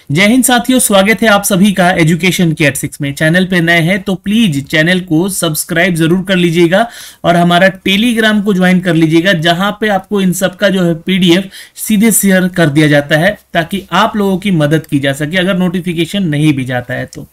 जय हिंद साथियों, स्वागत है आप सभी का एजुकेशन के एट 6 में। चैनल पे नए हैं तो प्लीज चैनल को सब्सक्राइब जरूर कर लीजिएगा और हमारा टेलीग्राम को ज्वाइन कर लीजिएगा, जहां पे आपको इन सब का जो है पीडीएफ सीधे शेयर कर दिया जाता है ताकि आप लोगों की मदद की जा सके अगर नोटिफिकेशन नहीं भी जाता है तो।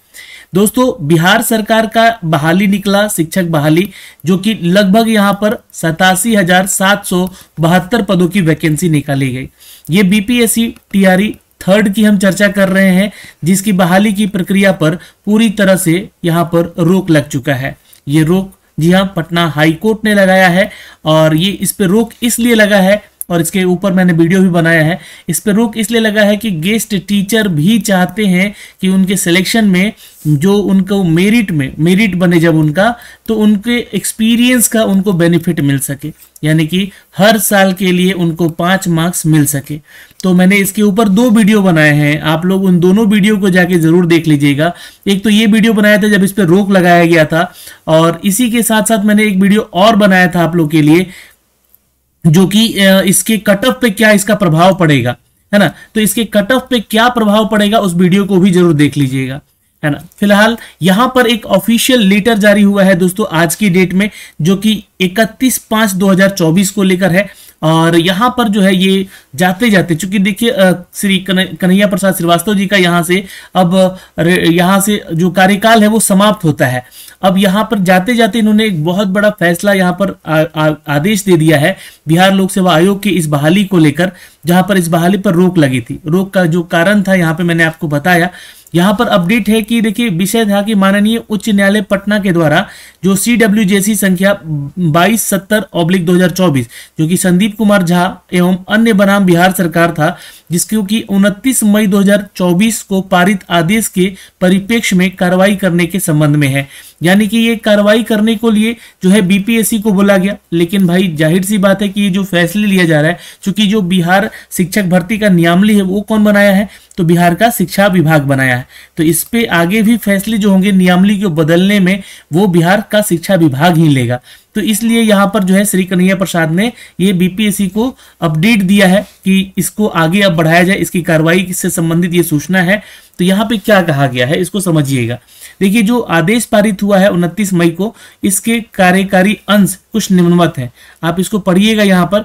दोस्तों, बिहार सरकार का बहाली निकला, शिक्षक बहाली, जो कि लगभग यहाँ पर 87,772 पदों की वैकेंसी निकाली गई। ये बीपीएससी टीआरई थर्ड की हम चर्चा कर रहे हैं, जिसकी बहाली की प्रक्रिया पर पूरी तरह से यहाँ पर रोक लग चुका है। ये रोक जी हाँ पटना हाई कोर्ट ने लगाया है और ये इस पे रोक इसलिए लगा है और इसके ऊपर मैंने वीडियो भी बनाया है। इस पे रोक इसलिए लगा है कि गेस्ट टीचर भी चाहते हैं कि उनके सिलेक्शन में जो उनको मेरिट बने जब उनका, तो उनके एक्सपीरियंस का उनको बेनिफिट मिल सके, यानी कि हर साल के लिए उनको 5 मार्क्स मिल सके। तो मैंने इसके ऊपर 2 वीडियो बनाए हैं, आप लोग उन दोनों वीडियो को जाके जरूर देख लीजिएगा। एक तो ये वीडियो बनाया था जब इस पे रोक लगाया गया था, और इसी के साथ साथ मैंने एक वीडियो और बनाया था आप लोग के लिए, जो कि इसके कट ऑफ पे क्या इसका प्रभाव पड़ेगा, है ना। तो इसके कट ऑफ पे क्या प्रभाव पड़ेगा उस वीडियो को भी जरूर देख लीजिएगा, है ना। फिलहाल यहां पर एक ऑफिशियल लेटर जारी हुआ है दोस्तों आज की डेट में, जो कि 31/5/2024 को लेकर है। और यहां पर जो है ये जाते जाते, चूंकि देखिए श्री कन्हैया प्रसाद श्रीवास्तव जी का यहां से जो कार्यकाल है वो समाप्त होता है। अब यहां पर जाते जाते इन्होंने एक बहुत बड़ा फैसला यहां पर आदेश दे दिया है बिहार लोक सेवा आयोग की इस बहाली को लेकर, जहां पर इस बहाली पर रोक लगी थी। रोक का जो कारण था यहाँ पे मैंने आपको बताया। यहाँ पर अपडेट है कि देखिए विषय था कि माननीय उच्च न्यायालय पटना के द्वारा जो CWJC संख्या 2270/2024, जो कि संदीप कुमार झा एवं अन्य बनाम बिहार सरकार था, जिसको कि 29 मई 2024 को पारित आदेश के परिप्रेक्ष्य में कार्रवाई करने के संबंध में है। यानी कि ये कार्रवाई करने को लिए जो है बीपीएससी को बोला गया। लेकिन भाई जाहिर सी बात है कि ये जो फैसले लिया जा रहा है, चूंकि जो बिहार शिक्षक भर्ती का नियमावली है वो कौन बनाया है, तो बिहार का शिक्षा विभाग बनाया है। तो इस पे आगे भी फैसले जो होंगे नियमावली को बदलने में, वो बिहार का शिक्षा विभाग ही लेगा। तो इसलिए यहाँ पर जो है श्री कन्हैया प्रसाद ने ये बीपीएससी को अपडेट दिया है कि इसको आगे अब बढ़ाया जाए, इसकी कार्रवाई से संबंधित ये सूचना है। तो यहाँ पे क्या कहा गया है इसको समझिएगा। देखिए जो आदेश पारित हुआ है 29 मई को, इसके कार्यकारी अंश कुछ निम्नवत है, आप इसको पढ़िएगा यहाँ पर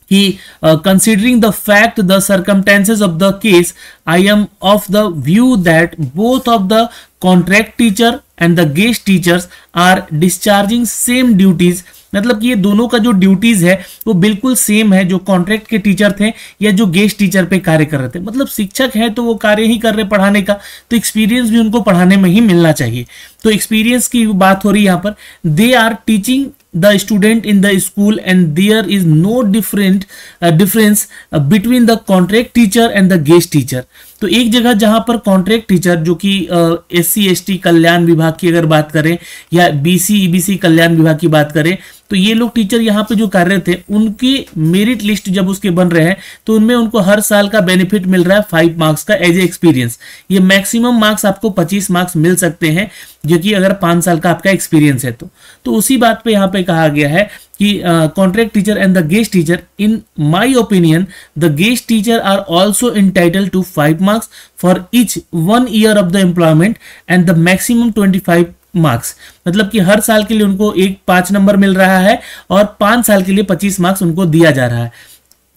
कि considering the fact the circumstances of the case, I am of the view that both of the contract teacher and the guest teachers are discharging same duties। मतलब कि ये दोनों का जो ड्यूटीज है वो बिल्कुल सेम है, जो कॉन्ट्रैक्ट के टीचर थे या जो गेस्ट टीचर पे कार्य कर रहे थे। मतलब शिक्षक है तो वो कार्य ही कर रहे पढ़ाने का, तो एक्सपीरियंस भी उनको पढ़ाने में ही मिलना चाहिए। तो एक्सपीरियंस की बात हो रही है यहाँ पर। They are teaching the student in the school and there is no difference between the contract teacher and the guest teacher। तो एक जगह जहां पर कॉन्ट्रैक्ट टीचर, जो कि SC/ST कल्याण विभाग की अगर बात करें या BC/EBC कल्याण विभाग की बात करें, तो ये लोग टीचर यहाँ पे जो कार्यरत थे, उनकी मेरिट लिस्ट जब उसके बन रहे हैं तो उनमें उनको हर साल का बेनिफिट मिल रहा है 5 मार्क्स का एज ए एक्सपीरियंस। ये मैक्सिमम मार्क्स आपको 25 मार्क्स मिल सकते हैं, जो कि अगर 5 साल का आपका एक्सपीरियंस है तो उसी बात पे यहाँ पे कहा गया है कि contract teacher and the guest teacher, in my opinion the guest teacher are also entitled to 5 marks for each 1 year of the employment and the maximum 25 marks. मतलब कि हर साल के लिए उनको 5 नंबर मिल रहा है और 5 साल के लिए 25 मार्क्स उनको दिया जा रहा है,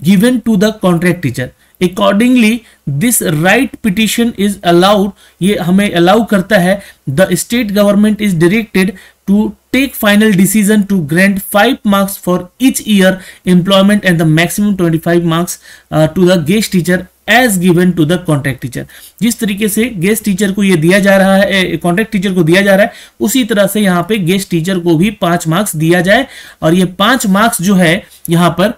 given to the contract teacher. Accordingly this writ petition is allowed, ये हमें अलाउ करता है। The state government is directed to take final decision to grant 5 marks for each year employment and the maximum 25 marks to the guest teacher as given to the contract teacher. जिस तरीके से guest teacher को ये दिया जा रहा है, contract teacher को दिया जा रहा है, उसी तरह से यहाँ पे गेस्ट टीचर को भी 5 मार्क्स दिया जाए। और ये 5 मार्क्स जो है यहाँ पर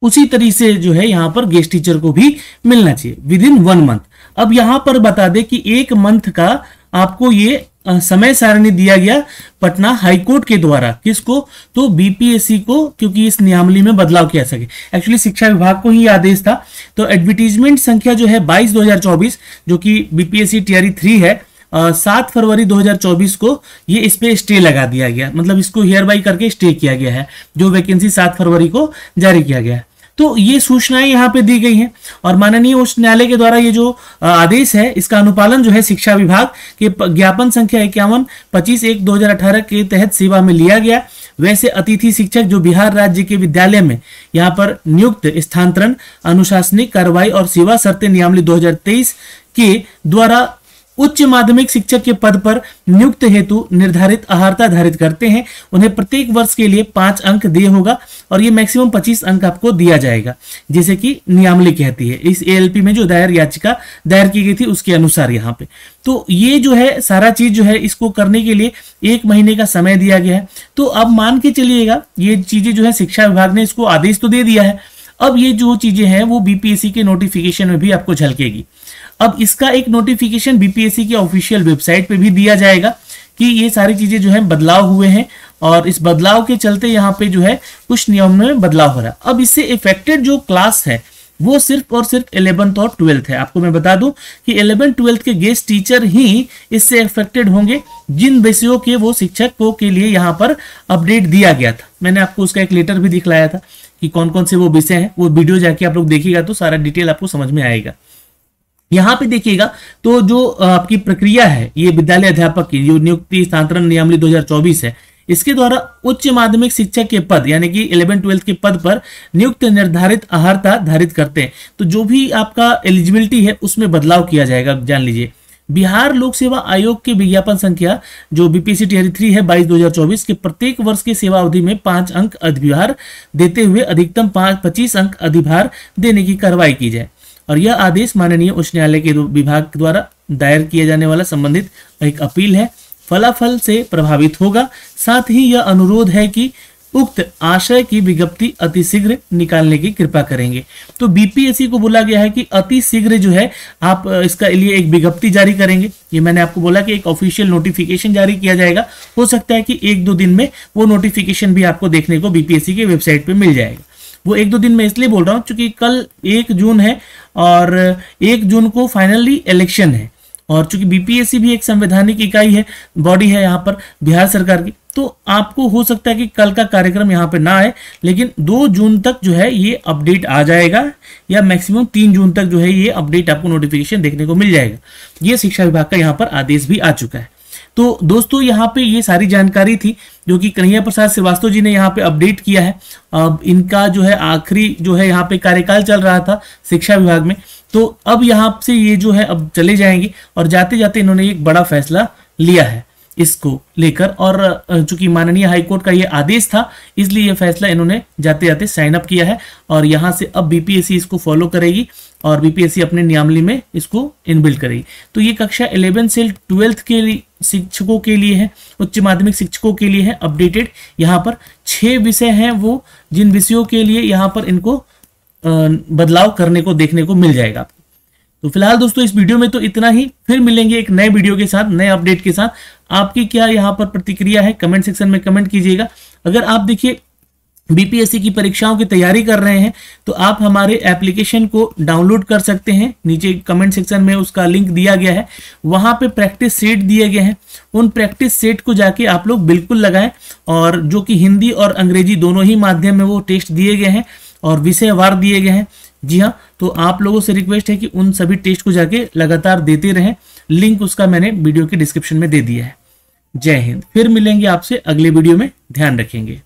उसी तरीके से जो है यहाँ पर गेस्ट टीचर को भी मिलना चाहिए विद इन 1 मंथ। अब यहाँ पर बता दें कि 1 मंथ का आपको ये समय सारणी दिया गया पटना हाईकोर्ट के द्वारा। किसको? तो बीपीएससी को, क्योंकि इस नियमावली में बदलाव किया सके। एक्चुअली शिक्षा विभाग को ही आदेश था। तो एडवर्टीजमेंट संख्या जो है 22/2024, जो कि बीपीएससी टीआरई 3 है, 7 फरवरी 2024 को ये इस पे स्टे लगा दिया गया। मतलब इसको हियर बाई करके स्टे किया गया है, जो वैकेंसी 7 फरवरी को जारी किया गया है। तो ये सूचनाएं यहाँ पे दी गई हैं और माननीय उच्च न्यायालय के द्वारा ये जो आदेश है इसका अनुपालन जो है शिक्षा विभाग के ज्ञापन संख्या 51/25/1/2018 के तहत सेवा में लिया गया। वैसे अतिथि शिक्षक जो बिहार राज्य के विद्यालय में यहाँ पर नियुक्त स्थानांतरण, अनुशासनिक कार्रवाई और सेवा शर्तें नियमावली 2023 के द्वारा उच्च माध्यमिक शिक्षक के पद पर नियुक्त हेतु निर्धारित अहर्ता धारित करते हैं, उन्हें प्रत्येक वर्ष के लिए 5 अंक दिए होगा और ये मैक्सिमम 25 अंक आपको दिया जाएगा, जैसे कि नियमावली कहती है। इस एएलपी में जो याचिका दायर की गई थी उसके अनुसार यहाँ पे तो ये जो है सारा चीज जो है इसको करने के लिए 1 महीने का समय दिया गया है। तो अब मान के चलिएगा ये चीजें जो है शिक्षा विभाग ने इसको आदेश तो दे दिया है, अब ये जो चीजें हैं वो बीपीएससी के नोटिफिकेशन में भी आपको झलकेगी। अब इसका एक नोटिफिकेशन बीपीएससी की ऑफिशियल वेबसाइट पे भी दिया जाएगा कि ये सारी चीजें जो है बदलाव हुए हैं और इस बदलाव के चलते यहाँ पे जो है कुछ नियम में बदलाव हो रहा है। अब इससे इफेक्टेड जो क्लास है वो सिर्फ और सिर्फ 11th और 12th है। आपको मैं बता दूं कि 11th 12th के गेस्ट टीचर ही इससे इफेक्टेड होंगे जिन विषयों के वो शिक्षकों के लिए यहाँ पर अपडेट दिया गया था। मैंने आपको उसका एक लेटर भी दिखलाया था कि कौन कौन से वो विषय हैं, वो वीडियो जाके आप लोग देखिएगा तो सारा डिटेल आपको समझ में आएगा। यहाँ पे देखिएगा तो जो आपकी प्रक्रिया है ये विद्यालय अध्यापक की जो नियुक्ति स्थानांतरण नियमावली 2024 है, इसके द्वारा उच्च माध्यमिक शिक्षक के पद यानी कि 11-12 के पद पर नियुक्त निर्धारित अहर्ता धारित करते हैं। तो जो भी आपका एलिजिबिलिटी है उसमें बदलाव किया जाएगा। जान लीजिए बिहार लोक सेवा आयोग के विज्ञापन संख्या जो बीपीएससी टियर 3 है 22/2024 के प्रत्येक वर्ष की सेवा अवधि में 5 अंक अधिभार देते हुए अधिकतम 25 अंक अधिभार देने की कार्रवाई की जाए। और यह आदेश माननीय उच्च न्यायालय के विभाग द्वारा दायर किया जाने वाला संबंधित एक अपील है, फलाफल से प्रभावित होगा। साथ ही यह अनुरोध है कि उक्त आशय की विज्ञप्ति अतिशीघ्र निकालने की कृपा करेंगे। तो बीपीएससी को बोला गया है कि अतिशीघ्र जो है आप इसका लिए एक विज्ञप्ति जारी करेंगे। ये मैंने आपको बोला कि एक ऑफिशियल नोटिफिकेशन जारी किया जाएगा, हो सकता है कि 1-2 दिन में वो नोटिफिकेशन भी आपको देखने को बीपीएससी के वेबसाइट पे मिल जाएगा। वो 1-2 दिन में इसलिए बोल रहा हूँ क्योंकि कल 1 जून है और 1 जून को फाइनली इलेक्शन है और चूंकि बीपीएससी भी एक संवैधानिक इकाई है, बॉडी है यहाँ पर बिहार सरकार की, तो आपको हो सकता है कि कल का कार्यक्रम यहाँ पे ना आए, लेकिन 2 जून तक जो है ये अपडेट आ जाएगा या मैक्सिमम 3 जून तक जो है ये अपडेट आपको नोटिफिकेशन देखने को मिल जाएगा। ये शिक्षा विभाग का यहाँ पर आदेश भी आ चुका है। तो दोस्तों यहाँ पे ये सारी जानकारी थी जो कि कन्हैया प्रसाद श्रीवास्तव जी ने यहाँ पे अपडेट किया है। अब इनका जो है आखिरी जो है यहाँ पे कार्यकाल चल रहा था शिक्षा विभाग में, तो अब यहाँ से ये जो है अब चले जाएंगे और जाते जाते इन्होंने एक बड़ा फैसला लिया है इसको लेकर और चूंकि माननीय हाईकोर्ट का ये आदेश था इसलिए ये फैसला इन्होंने जाते जाते साइन अप किया है और यहाँ से अब बीपीएससी इसको फॉलो करेगी और बीपीएससी अपने नियमावली में इसको इनबिल्ड करेगी। तो ये कक्षा 11 से 12 के लिए शिक्षकों के लिए है, उच्च माध्यमिक शिक्षकों के लिए है अपडेटेड। यहाँ पर 6 विषय हैं वो जिन विषयों के लिए यहाँ पर इनको बदलाव करने को देखने को मिल जाएगा। तो फिलहाल दोस्तों इस वीडियो में तो इतना ही, फिर मिलेंगे एक नए वीडियो के साथ, नए अपडेट के साथ। आपकी क्या यहाँ पर प्रतिक्रिया है कमेंट सेक्शन में कमेंट कीजिएगा। अगर आप देखिए बीपीएससी की परीक्षाओं की तैयारी कर रहे हैं तो आप हमारे एप्लीकेशन को डाउनलोड कर सकते हैं, नीचे कमेंट सेक्शन में उसका लिंक दिया गया है, वहां पे प्रैक्टिस सेट दिए गए हैं। उन प्रैक्टिस सेट को जाके आप लोग बिल्कुल लगाएं और जो कि हिंदी और अंग्रेजी दोनों ही माध्यम में वो टेस्ट दिए गए हैं और विषयवार दिए गए हैं। जी हाँ, तो आप लोगों से रिक्वेस्ट है कि उन सभी टेस्ट को जाके लगातार देते रहें। लिंक उसका मैंने वीडियो के डिस्क्रिप्शन में दे दिया है। जय हिंद। फिर मिलेंगे आपसे अगले वीडियो में, ध्यान रखेंगे।